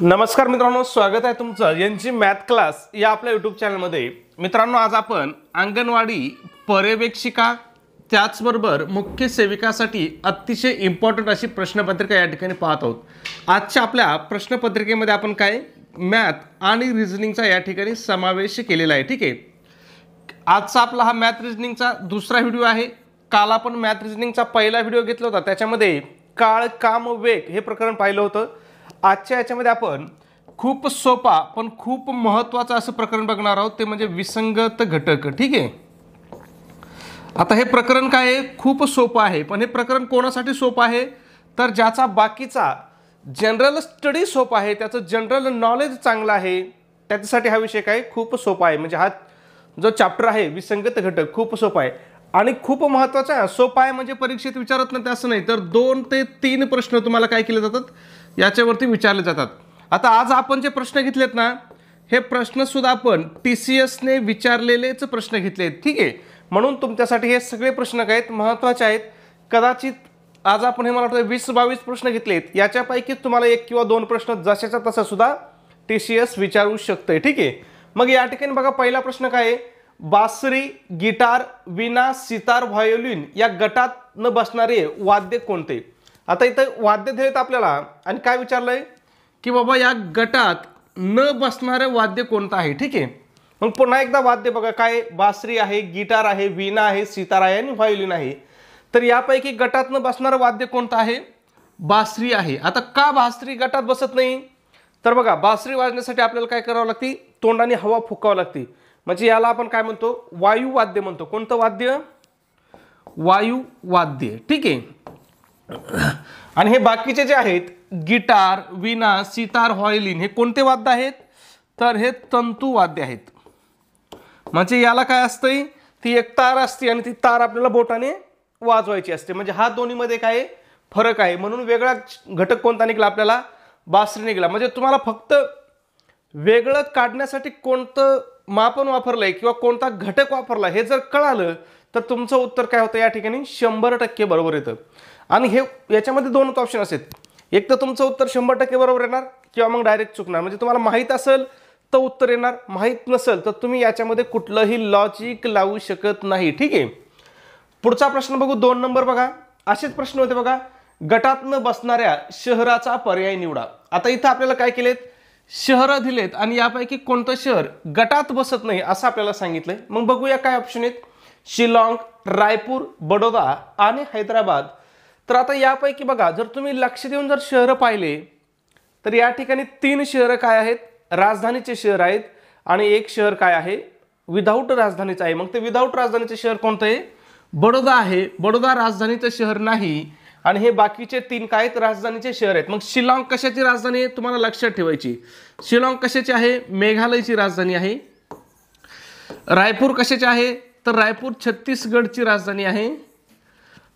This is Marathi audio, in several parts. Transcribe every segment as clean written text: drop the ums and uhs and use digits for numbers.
नमस्कार मित्रांनो, स्वागत आहे तुमचं यांची मॅथ क्लास या आपल्या यूट्यूब चॅनलमध्ये। मित्रांनो, आज आपण अंगणवाडी पर्यवेक्षिका त्याचबरोबर मुख्य सेविकासाठी अतिशय इम्पॉर्टंट अशी प्रश्नपत्रिका या ठिकाणी पाहत आहोत। आजच्या आपल्या प्रश्नपत्रिकेमध्ये आपण काय मॅथ आणि रिझनिंगचा या ठिकाणी समावेश केलेला आहे। ठीक आहे, आजचा आपला हा मॅथ रिझनिंगचा दुसरा व्हिडिओ आहे। काल आपण मॅथ रिझनिंगचा पहिला व्हिडिओ घेतला होता, त्याच्यामध्ये काळ काम वेग हे प्रकरण पाहिलं होतं। आजच्या याच्यामध्ये आपण खूप सोपा पण खूप महत्त्वाचं असं प्रकरण बघणार आहोत, ते म्हणजे विसंगत घटक। ठीक आहे, आता हे प्रकरण काय आहे, खूप सोपं आहे। पण हे प्रकरण कोणासाठी सोपं आहे, तर ज्याचा बाकीचा जनरल स्टडी सोपा आहे, त्याचं जनरल नॉलेज चांगलं आहे, त्याच्यासाठी हा विषय काय खूप सोपा आहे। म्हणजे हा जो चॅप्टर आहे विसंगत घटक खूप सोपा आहे आणि खूप महत्त्वाचा आहे। सोपा आहे म्हणजे परीक्षेत विचारत नाही असं नाही, तर 2 ते 3 प्रश्न तुम्हाला काय केले जातात, याच्यावरती विचारले जातात। आता आज आपण जे प्रश्न घेतलेत ना, हे प्रश्न सुद्धा आपण TCS ने विचारलेलेच प्रश्न घेतलेत। ठीक आहे, म्हणून तुमच्यासाठी हे सगळे प्रश्न काय आहेत, महत्त्वाचे आहेत। कदाचित आज आपण हे मला वाटतं 20-22 प्रश्न घेतलेत, याच्यापैकी तुम्हाला 1 किंवा 2 प्रश्न जशाचा तसा सुद्धा TCS विचारू शकते। ठीक आहे, मग या ठिकाणी बघा, पहिला प्रश्न काय आहे, बासरी, गिटार, वीणा, सितार, व्हायोलिन या गटात न बसणारे वाद्य कोणते। आता इथं वाद्य दिलेत आपल्याला आणि काय विचारलंय की बाबा या गटात न बसणारे वाद्य कोणतं आहे। ठीक आहे, मग पुन्हा एकदा वाद्य बघा, काय बासरी आहे, गिटार आहे, वीणा आहे, सितार आहे आणि व्हायोलिन आहे। तर यापैकी गटात न बसणारं वाद्य कोणतं आहे, बासरी आहे। आता का बासरी गटात बसत नाही, तर बघा, बासरी वाजण्यासाठी आपल्याला काय करावं लागते, तोंडाने हवा फुकावं लागते, म्हणजे याला आपण काय म्हणतो, वायू वाद्य म्हणतो। कोणतं वाद्य, वायू वाद्य। ठीक आहे, आणि हे बाकीचे जे आहेत गिटार, वीणा, सितार, व्हायोलिन हे कोणते वाद्य आहेत, तर हे तंतू वाद्य आहेत। म्हणजे याला काय असतंय, ती एक तार असते आणि ती तार आपल्याला बोटाने वाजवायची असते। म्हणजे हा दोन्हीमध्ये काय फरक आहे, म्हणून वेगळा घटक कोणता निघाला आपल्याला, बासरी निघाला। म्हणजे तुम्हाला फक्त वेगळं काढण्यासाठी कोणतं मापन वापरलंय किंवा कोणता घटक वापरला हे जर कळालं, तर तुमचं उत्तर काय होतं, या ठिकाणी 100% बरोबर येतं। आणि हे याच्यामध्ये 2 ऑप्शन असतात, एक तर तुमचं उत्तर 100% बरोबर येणार किंवा मग डायरेक्ट चुकणार। म्हणजे तुम्हाला माहीत असेल तर उत्तर येणार, माहीत नसेल तर तुम्ही याच्यामध्ये कुठलंही लॉजिक लावू शकत नाही। ठीक आहे, पुढचा प्रश्न बघू, 2 नंबर बघा, असेच प्रश्न होते बघा, गटात न बसणाऱ्या शहराचा पर्याय निवडा। आता इथं आपल्याला काय केलेत, शहरं दिलेत आणि यापैकी कोणतं शहर गटात बसत नाही असं आपल्याला सांगितलंय। मग बघूया काय ऑप्शन आहेत, शिलाँग, रायपूर, बडोदा आणि हैदराबाद। तर आता यापैकी बघा, जर तुम्ही लक्ष देऊन जर शहरं पाहिले, तर या ठिकाणी 3 शहरं काय आहेत, राजधानीचे शहर आहेत आणि 1 शहर काय आहे, विदाऊट राजधानीचं आहे। मग ते विदाऊट राजधानीचे शहर कोणतं आहे, बडोदा आहे। बडोदा राजधानीचं शहर नाही आणि हे बाकीचे 3 काय आहेत, राजधानीचे शहर आहेत। मग शिलाँग कशाची राजधानी आहे, तुम्हाला लक्षात ठेवायची, शिलाँग कशाची आहे, मेघालयची राजधानी आहे। रायपूर कशाची आहे, तर रायपूर छत्तीसगडची राजधानी आहे।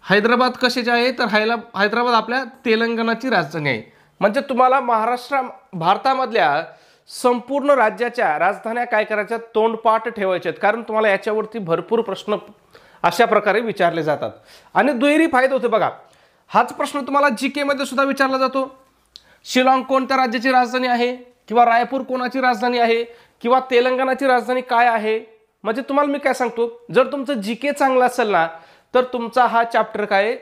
हैदराबाद कशाची आहे, तर हैदराबाद आपल्या तेलंगणाची राजधानी आहे। म्हणजे तुम्हाला भारतामधल्या संपूर्ण राज्याच्या राजधान्या काय करायच्या, तोंडपाठ ठेवायच्या आहेत, कारण तुम्हाला याच्यावरती भरपूर प्रश्न अशा प्रकारे विचारले जातात। आणि दुहेरी फायदा होते बघा, हाच प्रश्न तुम्हाला जीके मध्ये सुद्धा विचारला जातो, शिलाँग कोणत्या राज्याची राजधानी आहे, किंवा रायपूर कोणाची राजधानी आहे, किंवा तेलंगणाची राजधानी काय आहे। म्हणजे तुम्हाला मी काय सांगतो, जर तुमचं जीके चांगलं असेल ना, तर तुमचा हा चॅप्टर काय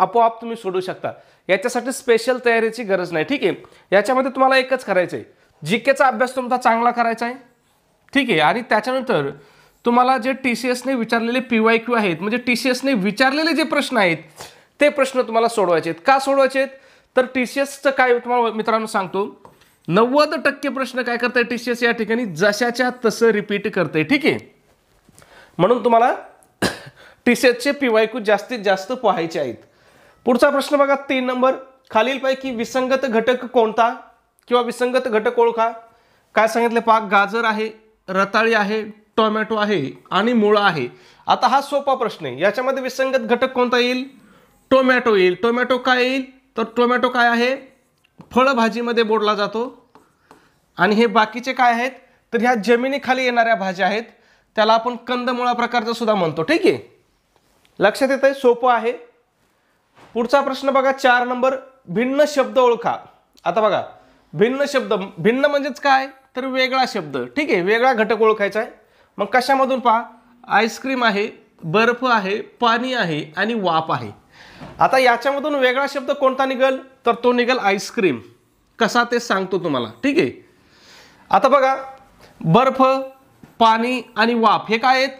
आपोआप तुम्ही सोडू शकता, याच्यासाठी स्पेशल तयारीची गरज नाही। ठीक आहे, याच्यामध्ये तुम्हाला एकच करायचं आहे, जीकेचा अभ्यास तुमचा चांगला करायचा आहे। ठीक आहे, आणि त्याच्यानंतर तुम्हाला जे TCS ने विचारलेले PYQ आहेत, म्हणजे TCS ने विचारलेले जे प्रश्न आहेत ते प्रश्न तुम्हाला सोडवायचे आहेत। का सोडवायचे आहेत, तर TCSचं काय तुम्हाला मित्रांनो सांगतो, 90% प्रश्न काय करताय TCS या ठिकाणी, जशाच्या तसं रिपीट करते। ठीक आहे, म्हणून तुम्हाला TCSचे PYQ जास्तीत जास्त पाहायचे आहेत। पुढचा प्रश्न बघा, 3 नंबर, खालीलपैकी विसंगत घटक कोणता किंवा विसंगत घटक ओळखा। काय सांगितले पहा, गाजर आहे, रताळी आहे, टोमॅटो आहे आणि मुळा आहे। आता हा सोपा प्रश्न आहे, याच्यामध्ये विसंगत घटक कोणता येईल, टोमॅटो येईल। टोमॅटो काय येईल, तर टोमॅटो काय आहे, फळभाजीमध्ये बोलला जातो। आणि हे बाकीचे काय आहेत, तर ह्या जमिनीखाली येणाऱ्या भाज्या आहेत, त्याला आपण कंदमुळा प्रकारचं सुद्धा म्हणतो। ठीक आहे, लक्षात येतंय, सोपं आहे। पुढचा प्रश्न बघा, 4 नंबर, भिन्न शब्द ओळखा। आता बघा, भिन्न शब्द, भिन्न म्हणजेच काय तर वेगळा शब्द, ठीक आहे, वेगळा घटक ओळखायचा आहे. मग कशामधून पहा, आईस्क्रीम आहे, बर्फ आहे, पाणी आहे आणि वाफ आहे. आता याच्यामधून वेगळा शब्द कोणता निघल तर तो निघल आईस्क्रीम. कसा ते सांगतो तुम्हाला, ठीक आहे. आता बघा, बर्फ, पाणी आणि वाफ हे काय आहेत,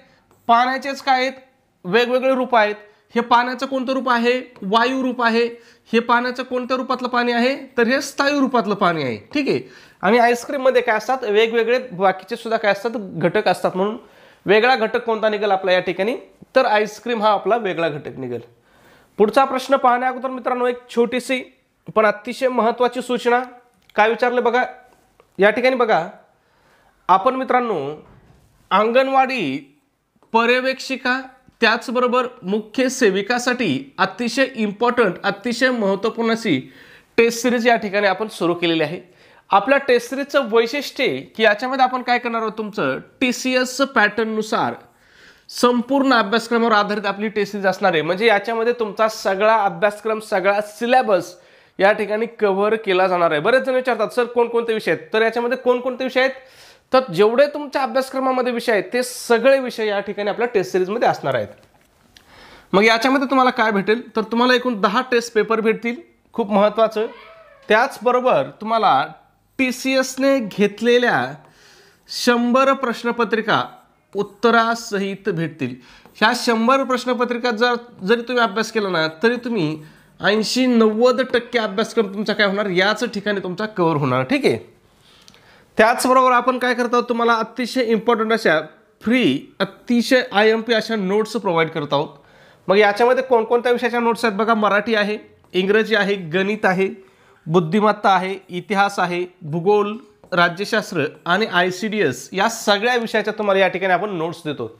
पाण्याचेच काय आहेत, वेगवेगळे रूप आहेत. हे पाण्याचं कोणतं रूप आहे, वायू रूप आहे. हे पाण्याचं कोणत्या रूपातलं पाणी आहे तर हे स्थायू रूपातलं पाणी आहे, ठीक आहे. आणि आईस्क्रीम मध्ये काय असतात, वेगवेगळे बाकीचे सुद्धा काय असतात, घटक असतात. म्हणून वेगळा घटक कोणता निघेल आपल्या या ठिकाणी तर आईस्क्रीम हा आपला वेगळा घटक निघेल. पुढचा प्रश्न पाहण्या अगोदर मित्रांनो एक छोटीशी पण अतिशय महत्त्वाची सूचना. काय विचारले बघा या ठिकाणी, बघा आपण मित्रांनो अंगणवाडी पर्यवेक्षिका त्याचबरोबर मुख्य सेविकासाठी अतिशय इम्पॉर्टंट, अतिशय महत्त्वपूर्ण अशी टेस्ट सिरीज या ठिकाणी आपण सुरू केलेली आहे. आपल्या टेस्ट सिरीजचं वैशिष्ट्य की याच्यामध्ये आपण काय करणार आहोत, तुमचं TCS पॅटर्ननुसार संपूर्ण अभ्यासक्रमावर आधारित आपली टेस्ट सिरीज असणार आहे. म्हणजे याच्यामध्ये तुमचा सगळा अभ्यासक्रम, सगळा सिलेबस या ठिकाणी कव्हर केला जाणार आहे. बरेच जण विचारतात सर कोणकोणते विषय आहेत, तर याच्यामध्ये कोणकोणते विषय आहेत तर जेवढे तुमच्या अभ्यासक्रमामध्ये विषय आहेत ते सगळे विषय या ठिकाणी आपल्या टेस्ट सिरीजमध्ये असणार आहेत. मग याच्यामध्ये तुम्हाला काय भेटेल तर तुम्हाला एकूण 10 टेस्ट पेपर भेटतील, खूप महत्त्वाचं. त्याचबरोबर तुम्हाला TCSने घेतलेल्या 100 प्रश्नपत्रिका उत्तरासहित भेटतील. ह्या 100 प्रश्नपत्रिका जरी तुम्ही अभ्यास केला ना तरी तुम्ही 80-90% अभ्यासक्रम तुमचा काय होणार याच ठिकाणी तुमचा कव्हर होणार, ठीक आहे. त्याचबरोबर आपण काय करत आहोत, तुम्हाला अतिशय इम्पॉर्टंट अशा फ्री, अतिशय IMP अशा नोट्स प्रोव्हाइड करत आहोत. मग याच्यामध्ये कोणकोणत्या विषयाच्या नोट्स आहेत बघा, मराठी आहे, इंग्रजी आहे, गणित आहे, बुद्धिमत्ता आहे, इतिहास आहे, भूगोल, राज्यशास्त्र आणि ICDS या सगळ्या विषयाच्या तुम्हाला या ठिकाणी आपण नोट्स देतो.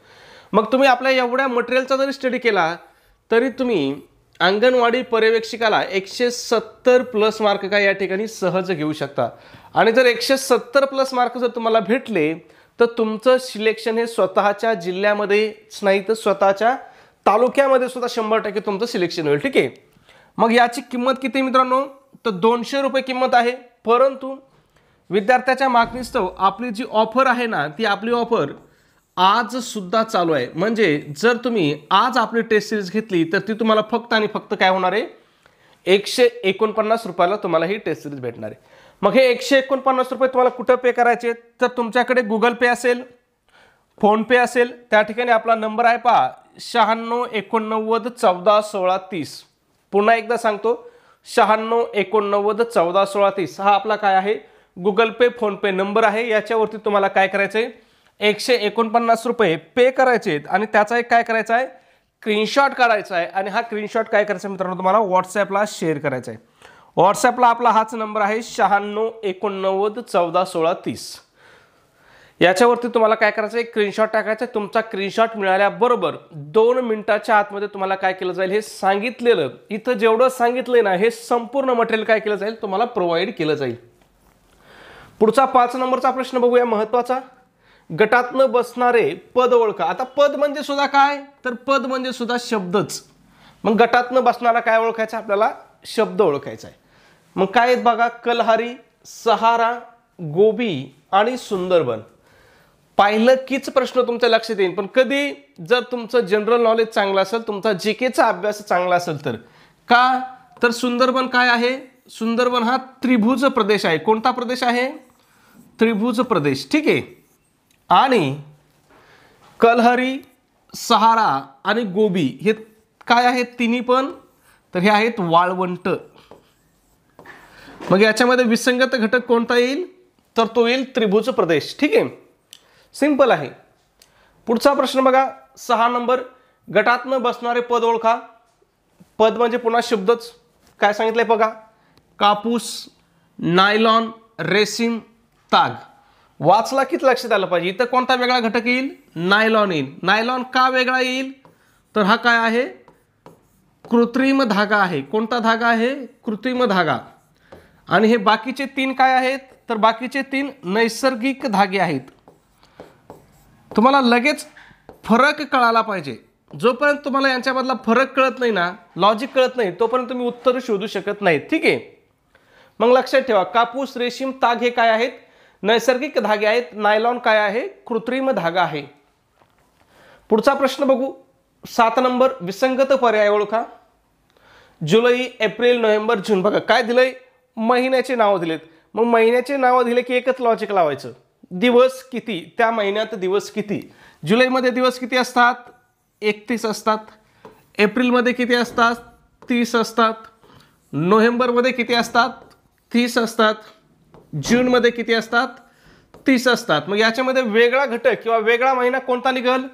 मग तुम्ही आपल्या एवढ्या मटेरियलचा जरी स्टडी केला तरी तुम्ही अंगणवाडी पर्यवेक्षिकाला 170+ मार्क काय या ठिकाणी सहज घेऊ शकता. आणि जर 170+ मार्क जर तुम्हाला भेटले तर तुमचं सिलेक्शन हे स्वतःच्या जिल्ह्यामध्येच नाही तर स्वतःच्या तालुक्यामध्ये सुद्धा 100% तुमचं सिलेक्शन होईल, ठीक आहे. मग याची किंमत किती मित्रांनो तर 200 रुपये किंमत आहे. परंतु विद्यार्थ्याच्या मागणीस्तव आपली जी ऑफर आहे ना ती आपली ऑफर आज सुद्धा चालू आहे. म्हणजे जर तुम्ही आज आपली टेस्ट सिरीज घेतली तर ती तुम्हाला फक्त आणि फक्त काय होणार आहे, 149 रुपयाला तुम्हाला ही टेस्ट सिरीज भेटणार आहे. मग हे 149 रुपये तुम्हाला कुठं पे करायचे तर तुमच्याकडे गुगल पे असेल, फोन पे असेल, त्या ठिकाणी आपला नंबर आहे पहा 96 89 14 16 30. पुन्हा एकदा सांगतो 96 89 14 16 30 हा आपला काय आहे गुगल पे, फोन पे नंबर आहे. याच्यावरती तुम्हाला काय करायचं आहे, 149 रुपये पे करायचे आहेत आणि त्याचा एक काय करायचा आहे, स्क्रीनशॉट काढायचा आहे. आणि हा स्क्रीनशॉट काय करायचा मित्रांनो तुम्हाला व्हॉट्सॲपला शेअर करायचा आहे. व्हॉट्सॲपला आपला हाच नंबर आहे 96 89 14 16 30. याच्यावरती तुम्हाला काय करायचं आहे, स्क्रीनशॉट टाकायचा आहे. तुमचा स्क्रीनशॉट मिळाल्याबरोबर 2 मिनिटाच्या आतमध्ये तुम्हाला काय केलं जाईल, हे सांगितलेलं इथं जेवढं सांगितलंय ना हे संपूर्ण मटेरियल काय केलं जाईल तुम्हाला प्रोव्हाइड केलं जाईल. पुढचा 5 नंबरचा प्रश्न बघूया, महत्त्वाचा. गटातनं बसणारे पद ओळखा. आता पद म्हणजे सुद्धा काय तर पद म्हणजे सुद्धा शब्दच. मग गटातनं बसणारा काय ओळखायचा आपल्याला, शब्द ओळखायचा आहे. मग काय आहेत बघा, कलहारी, सहारा, गोबी आणि सुंदरबन. पाहिलं कीच प्रश्न तुमच्या लक्षात येईल. पण कधी जर तुमचं जनरल नॉलेज चांगलं असेल, तुमचा जीकेचा अभ्यास चांगला असेल तर का तर सुंदरबन काय आहे, सुंदरबन हा त्रिभुज प्रदेश आहे. कोणता प्रदेश आहे, त्रिभुज प्रदेश, ठीक आहे. आणि कलहरी, सहारा आणि गोबी हे काय आहेत तिन्ही पण तर हे आहेत वाळवंट. मग याच्यामध्ये विसंगत घटक कोणता येईल तर तो येईल त्रिभुज प्रदेश, ठीक आहे. सिंपल आहे. पुढचा प्रश्न बघा 6 नंबर, गटातनं बसणारे पद ओळखा. पद म्हणजे पुन्हा शब्दच. काय सांगितलंय बघा, कापूस, नायलॉन, रेशीम, ताग. वाचला किती लक्षात आलं पाहिजे. इथं कोणता वेगळा घटक येईल, नायलॉन येईल. नायलॉन का वेगळा येईल तर हा काय आहे, कृत्रिम धागा आहे. कोणता धागा आहे, कृत्रिम धागा. आणि हे बाकीचे 3 काय आहेत तर बाकीचे 3 नैसर्गिक धागे आहेत. तुम्हाला लगेच फरक कळाला पाहिजे. जोपर्यंत तुम्हाला यांच्यामधला फरक कळत नाही ना, लॉजिक कळत नाही, तोपर्यंत तुम्ही उत्तर शोधू शकत नाही, ठीक आहे. मग लक्षात ठेवा, कापूस, रेशीम, ताग हे काय आहेत? नैसर्गिक धागे आहेत. नायलॉन काय आहे? कृत्रिम धागा आहे. पुढचा प्रश्न बघू. 7 नंबर, विसंगत पर्याय ओळखा. जुलै, एप्रिल, नोव्हेंबर, जून. बघा काय दिलंय? महिन्याचे नाव दिलेत. मग महिन्याचे नाव दिले की एकच लॉजिक लावायचं. दिवस किती? त्या महिन्यात दिवस किती? जुलैमध्ये दिवस किती असतात? 31 असतात. एप्रिलमध्ये किती असतात? 30 असतात. नोव्हेंबरमध्ये किती असतात? 30 असतात. जूनमध्ये किती असतात? 30 असतात. मग याच्यामध्ये वेगळा घटक किंवा वेगळा महिना कोणता निघेल?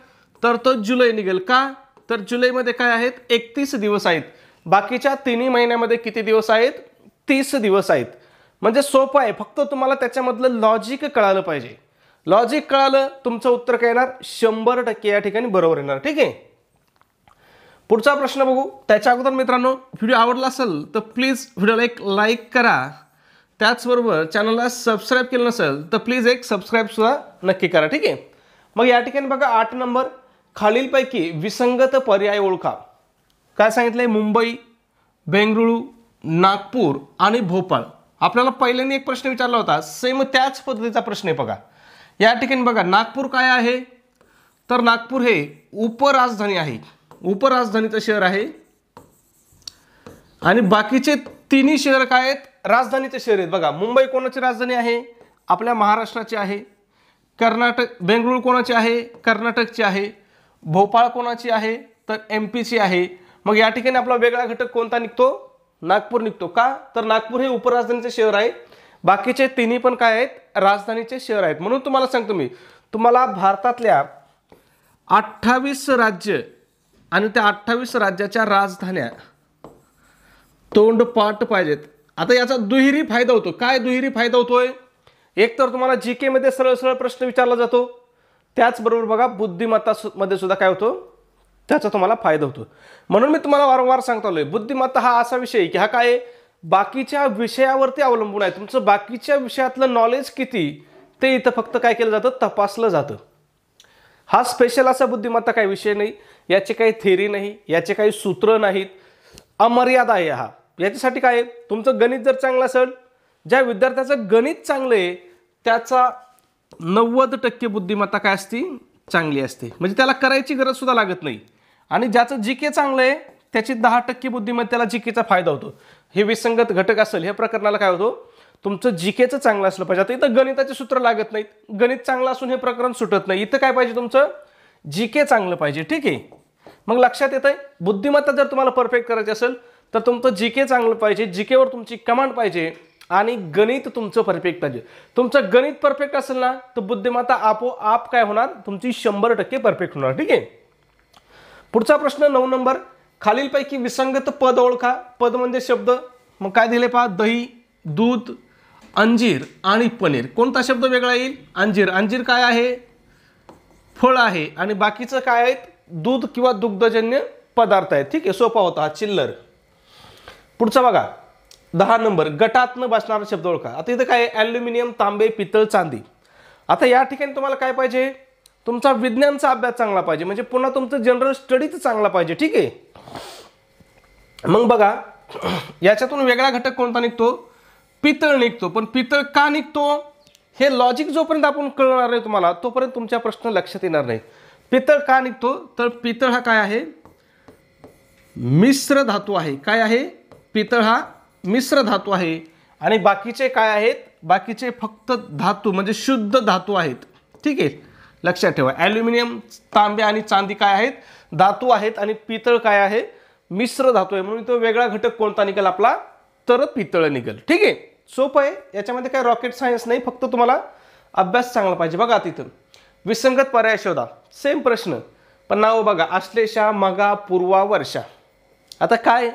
तर तो जुलै निघेल. का? तर जुलैमध्ये काय आहेत? 31 दिवस आहेत. बाकीच्या तिन्ही महिन्यामध्ये किती दिवस आहेत? 30 दिवस आहेत. म्हणजे सोपं आहे, फक्त तुम्हाला त्याच्यामधलं लॉजिक कळालं पाहिजे. लॉजिक कळालं, तुमचं उत्तर काय येणार? 100% या ठिकाणी बरोबर येणार. ठीक आहे. पुढचा प्रश्न बघू. त्याच्या अगोदर मित्रांनो, व्हिडिओ आवडला असेल तर प्लीज व्हिडिओला एक लाईक करा. त्याचबरोबर चॅनलला सबस्क्राईब केलं नसेल तर प्लीज एक सबस्क्राईब सुद्धा नक्की करा. ठीक आहे. मग या ठिकाणी बघा 8 नंबर, खालीलपैकी विसंगत पर्याय ओळखा. काय सांगितलंय? मुंबई, बेंगळुरू, नागपूर आणि भोपाळ. आपल्याला पहिल्यांदा एक प्रश्न विचारला होता, सेम त्याच पद्धतीचा प्रश्न आहे. बघा या ठिकाणी बघा, नागपूर काय आहे? तर नागपूर हे उपराजधानी आहे. उपराजधानीचं शहर आहे. आणि बाकीचे तिन्ही शहर काय आहेत? राजधानीचे शहर आहेत. बघा मुंबई कोणाची राजधानी आहे? आपल्या महाराष्ट्राची आहे. कर्नाटक, बेंगळुरू कोणाची आहे? कर्नाटकची आहे. भोपाळ कोणाची आहे? तर एमपीची आहे. मग या ठिकाणी आपला वेगळा घटक कोणता निघतो? नागपूर निघतो. का? तर नागपूर हे उपराजधानीचे शहर आहे. बाकीचे तिन्ही पण काय आहेत? राजधानीचे शहर आहेत. म्हणून तुम्हाला सांगतो मी, तुम्हाला भारतातल्या 28 राज्य आणि त्या 28 राज्याच्या राजधान्या तोंडपाठ पाहिजेत. आता याचा दुहेरी फायदा होतो. काय दुहेरी फायदा होतोय? एक तर तुम्हाला जीके मध्ये सरळ सरळ प्रश्न विचारला जातो, त्याचबरोबर बघा बुद्धिमत्ता मध्ये सुद्धा काय होतो? त्याचा तुम्हाला फायदा होतो. म्हणून मी तुम्हाला वारंवार सांगतो आलोय, बुद्धिमत्ता हा असा विषय की हा काय बाकीच्या विषयावरती अवलंबून आहे. तुमचं बाकीच्या विषयातलं नॉलेज किती ते इथं फक्त काय केलं जातं? तपासलं जातं. हा स्पेशल असा बुद्धिमत्ता काही विषय नाही, याचे काही थेरी नाही, याचे काही सूत्र नाहीत, अमर्यादा आहे हा. याच्यासाठी काय? तुमचं गणित जर चांगलं असेल, ज्या विद्यार्थ्याचं गणित चांगलं आहे त्याचा 90% बुद्धिमत्ता काय असते? चांगली असते. म्हणजे त्याला करायची गरज सुद्धा लागत नाही. आणि ज्याचं जीके चांगलं आहे त्याची 10% बुद्धिमत्तेला जीकेचा फायदा होतो. हे विसंगत घटक असेल, हे प्रकरणाला काय होतो? तुमचं जीकेचं चांगलं असलं पाहिजे. आता इथं गणिताचे सूत्र लागत नाहीत, गणित चांगलं असून हे प्रकरण सुटत नाही. इथं काय पाहिजे? तुमचं जीके चांगलं पाहिजे. ठीक आहे. मग लक्षात येतंय, बुद्धिमत्ता जर तुम्हाला परफेक्ट करायची असेल तर तुमचं जीके चांगलं पाहिजे, जीकेवर तुमची कमांड पाहिजे आणि गणित तुमचं परफेक्ट पाहिजे. तुमचं गणित परफेक्ट असेल ना तर बुद्धिमत्ता आपोआप काय होणार? तुमची 100% परफेक्ट होणार. ठीक आहे. पुढचा प्रश्न 9 नंबर, खालीलपैकी विसंगत पद ओळखा. पद म्हणजे शब्द. मग काय दिले पहा? दही, दूध, अंजीर आणि पनीर. कोणता शब्द वेगळा येईल? अंजीर. अंजीर काय आहे? फळ आहे. आणि बाकीचं काय आहेत? दूध किंवा दुग्धजन्य पदार्थ आहेत. ठीक आहे. सोपा होता चिल्लर. पुढचा बघा 10 नंबर, गटातनं बसणारा शब्द ओळखा. आता इथं काय? ॲल्युमिनियम, तांबे, पितळ, चांदी. आता या ठिकाणी तुम्हाला काय पाहिजे? तुमचा विज्ञानचा अभ्यास चांगला पाहिजे, म्हणजे पुन्हा तुमचं जनरल स्टडीच चांगला पाहिजे. ठीक आहे. मग बघा याच्यातून वेगळा घटक कोणता निघतो? पितळ निघतो. पण पितळ का निघतो हे लॉजिक जोपर्यंत आपण कळणार नाही तुम्हाला तोपर्यंत तुमच्या प्रश्न लक्षात येणार नाही. पितळ का निघतो? तर पितळ हा काय आहे? मिश्र धातू आहे. काय आहे? पितळ हा मिश्र धातू आहे. आणि बाकीचे काय आहेत? बाकीचे फक्त धातू म्हणजे शुद्ध धातू आहेत. ठीक आहे. लक्षात ठेवा, ॲल्युमिनियम, तांबे आणि चांदी काय आहेत? धातू आहेत. आणि पितळ काय आहे? मिश्र धातू आहे. म्हणून तो वेगळा घटक कोणता निघेल आपला? तर पितळ निघेल. ठीक आहे. सोपं आहे, याच्यामध्ये काय रॉकेट सायन्स नाही, फक्त तुम्हाला अभ्यास चांगला पाहिजे. बघा तिथं विसंगत पर्याय शोधा. सेम प्रश्न, पण नाव बघा, आश्लेषा, मगा, पूर्वा, वर्षा. आता काय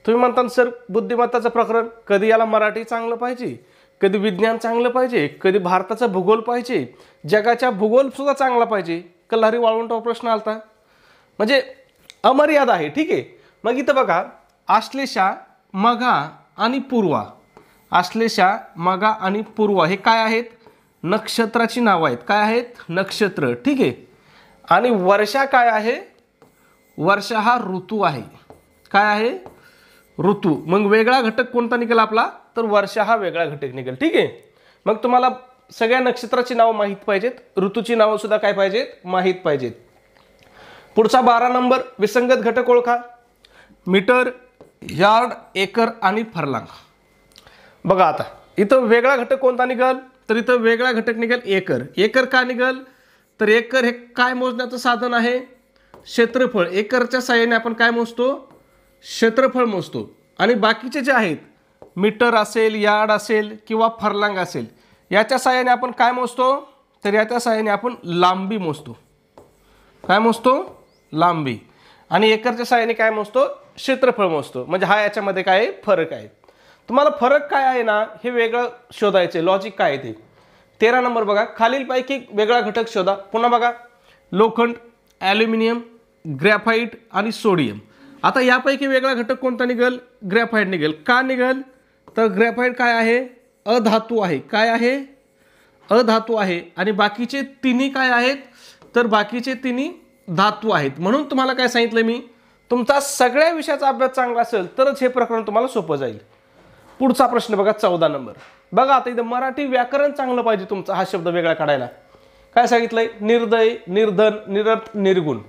तुम्ही म्हणता सर बुद्धिमत्ताचं प्रकरण, कधी याला मराठी चांगलं पाहिजे, कधी विज्ञान चांगलं पाहिजे, कधी भारताचा भूगोल पाहिजे, जगाच्या भूगोल सुद्धा चांगला पाहिजे. कल्हारी वाळवंटावर प्रश्न आलता. म्हणजे अमर्यादा आहे. ठीक आहे. मग इथं बघा आश्लेषा, मघा आणि पूर्वा. आश्लेषा, मघा आणि पूर्वा हे काय आहेत? नक्षत्राची नावं आहेत. काय आहेत? नक्षत्र. ठीक आहे. आणि वर्षा काय आहे? वर्षा हा ऋतू आहे. काय आहे? ऋतू, मग वेगळा घटक कोणता निघेल आपला, तर वर्षा हा वेगळा घटक निघेल. ठीक आहे. मग तुम्हाला सगळ्या नक्षत्राची नावं माहीत पाहिजेत, ऋतूची नावं सुद्धा काय पाहिजेत, माहीत पाहिजेत. पुढचा 12 नंबर विसंगत घटक ओळखा. मीटर, यार्ड, एकर आणि फरलांग. बघा आता इथं वेगळा घटक कोणता निघेल, तर इथं वेगळा घटक निघेल एकर. एकर का निघेल, तर एकर हे काय मोजण्याचं साधन आहे, क्षेत्रफळ. एकरच्या साहाय्याने आपण काय मोजतो, क्षेत्रफळ मोजतो. आणि बाकीचे जे आहेत मीटर असेल, यार्ड असेल किंवा फरलांग असेल, याच्या साहाय्याने आपण काय मोजतो, तर याच्या साहाय्याने आपण लांबी मोजतो. काय मोजतो, लांबी. आणि एकरच्या साहाय्याने काय मोजतो, क्षेत्रफळ मोजतो. म्हणजे हा याच्यामध्ये काय फरक आहे. तुम्हाला फरक काय आहे ना हे वेगळं शोधायचे, लॉजिक काय आहे ते. 13 नंबर बघा, खालीलपैकी वेगळा घटक शोधा. पुन्हा बघा, लोखंड, ॲल्युमिनियम, ग्रॅफाइट आणि सोडियम. आता यापैकी वेगळा घटक कोणता निघेल, ग्रॅफाइट निघेल. का निघेल, तर ग्रॅफाइट काय आहे, अधातू आहे. काय आहे, अधातू आहे. आणि बाकीचे तिन्ही काय आहेत, तर बाकीचे तिन्ही धातू आहेत. म्हणून तुम्हाला काय सांगितलं मी, तुमचा सगळ्या विषयाचा अभ्यास चांगला असेल तरच हे प्रकरण तुम्हाला सोपं जाईल. पुढचा प्रश्न बघा 14 नंबर. बघा आता इथं मराठी व्याकरण चांगलं पाहिजे तुमचा हा शब्द वेगळा काढायला. काय सांगितलंय, निर्दय, निर्धन, निरर्थ, निर्गुण.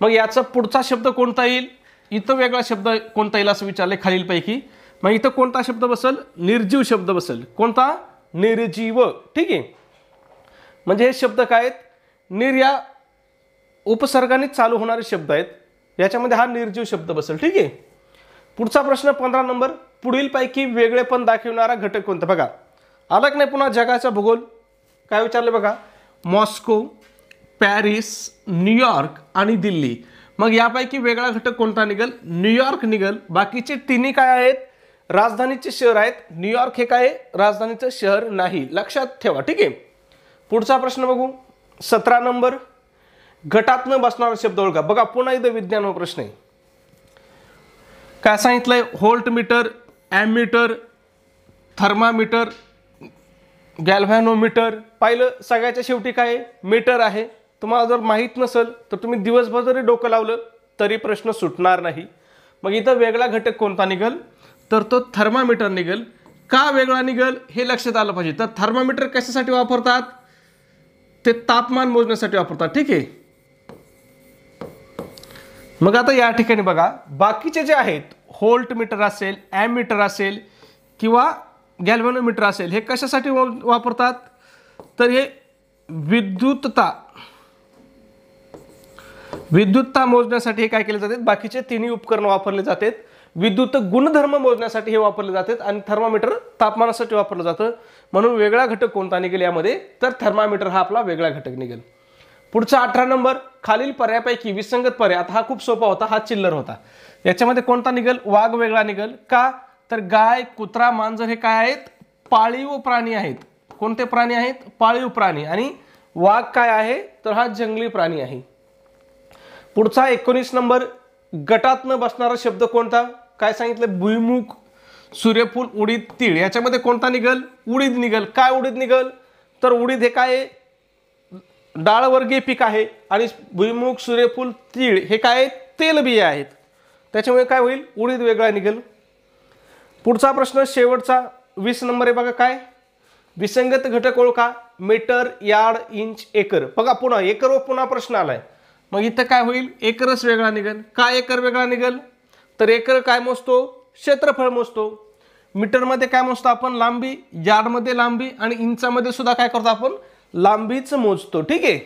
मग याचा पुढचा शब्द कोणता येईल, इथं वेगळा शब्द कोणता येईल असं विचारले खालीलपैकी. मग इथं कोणता शब्द बसेल, निर्जीव शब्द बसेल. कोणता, निर्जीव. ठीक आहे. म्हणजे हे शब्द काय आहेत, निर या उपसर्गाने चालू होणारे शब्द आहेत, याच्यामध्ये हा निर्जीव शब्द बसेल. ठीक आहे. पुढचा प्रश्न 15 नंबर, पुढीलपैकी वेगळेपण दाखवणारा घटक कोणता. बघा आला की नाही पुन्हा जगाचा भूगोल. काय विचारले बघा, मॉस्को, पॅरिस, न्यूयॉर्क आणि दिल्ली. मग यापैकी वेगळा घटक कोणता निघेल, न्यूयॉर्क निघेल. बाकीचे तिन्ही काय आहेत, राजधानीचे शहर आहेत. न्यूयॉर्क हे काय राजधानीचं शहर नाही, लक्षात ठेवा. ठीक आहे. पुढचा प्रश्न बघू 17 नंबर, घटात न बसणारा शब्द ओळखा. बघा पुन्हा इथं विज्ञान प्रश्न आहे. काय सांगितलंय, व्होल्ट मीटर, ॲमीटर, थर्मामीटर, गॅल्व्हॅनोमीटर. पाहिलं, सगळ्याच्या शेवटी काय मीटर आहे. तुम्हाला जर माहीत नसेल तर तुम्ही दिवसभर जरी डोकं लावलं तरी प्रश्न सुटणार नाही. मग इथं वेगळा घटक कोणता निघेल, तर तो थर्मामीटर निघेल. का वेगळा निघेल हे लक्षात आलं पाहिजे. तर थर्मामीटर कशासाठी वापरतात, ते तापमान मोजण्यासाठी वापरतात. ठीक आहे. मग आता या ठिकाणी बघा, बाकीचे जे आहेत व्होल्ट मीटर असेल, ॲमीटर असेल किंवा गॅल्व्हॅनोमीटर असेल, हे कशासाठी वापरतात, तर हे विद्युतता मोजण्यासाठी हे काय केले जातात, बाकीचे तिन्ही उपकरण वापरले जातात. विद्युत गुणधर्म मोजण्यासाठी हे वापरले जातात आणि थर्मामीटर तापमानासाठी वापरलं जातं. म्हणून वेगळा घटक कोणता निघेल यामध्ये, तर थर्मामीटर हा आपला वेगळा घटक निघेल. पुढचा 18 नंबर, खालील पर्यायापैकी विसंगत पर्याय. आता हा खूप सोपा होता, हा चिल्लर होता. याच्यामध्ये कोणता निघेल, वाघ वेगळा निघेल. का, तर गाय, कुत्रा, मांजर हे काय आहेत, पाळीव प्राणी आहेत. कोणते प्राणी आहेत, पाळीव प्राणी. आणि वाघ काय आहे, तर हा जंगली प्राणी आहे. पुढचा 19 नंबर, गटात न बसणारा शब्द कोणता. काय सांगितलं, भुईमुग, सूर्यफूल, उडीद, तीळ. याच्यामध्ये कोणता निघेल, उडीद निघेल. काय उडीद निघेल, तर उडीद हे काय डाळवर्गीय पीक आहे. आणि भुईमुग, सूर्यफूल, तीळ हे काय तेलबिया आहेत. त्याच्यामुळे काय होईल, उडीद वेगळा निघेल. पुढचा प्रश्न शेवटचा 20 नंबर आहे. बघा काय, विसंगत घटक ओळखा. Metre, yard, inch, acre. बघा पुन्हा एकर व पुन्हा प्रश्न आलाय. मग इथं काय होईल, एकरच वेगळा निघेल. का एकर वेगळा निघेल, तर एकर काय मोजतो, क्षेत्रफळ मोजतो. मीटरमध्ये काय मोजतो आपण, लांबी. यार्डमध्ये लांबी. आणि इंचामध्ये सुद्धा काय करतो आपण, लांबीच मोजतो. ठीक आहे.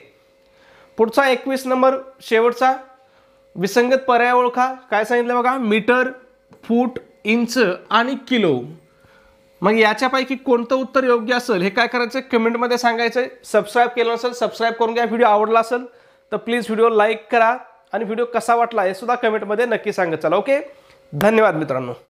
पुढचा 21 नंबर शेवटचा, विसंगत पर्याय ओळखा. काय सांगितलं बघा, मीटर, फूट, इंच आणि किलो. मग याच्यापैकी कोणतं उत्तर योग्य असेल हे काय करायचं, कमेंटमध्ये सांगायचं. सबस्क्राईब केलं नसेल सबस्क्राईब करून घ्या. व्हिडिओ आवडला असेल तर प्लीज व्हिडिओ लाईक करा आणि व्हिडिओ कसा वाटला हे सुद्धा कमेंटमध्ये नक्की सांगत चला. ओके, धन्यवाद मित्रांनो.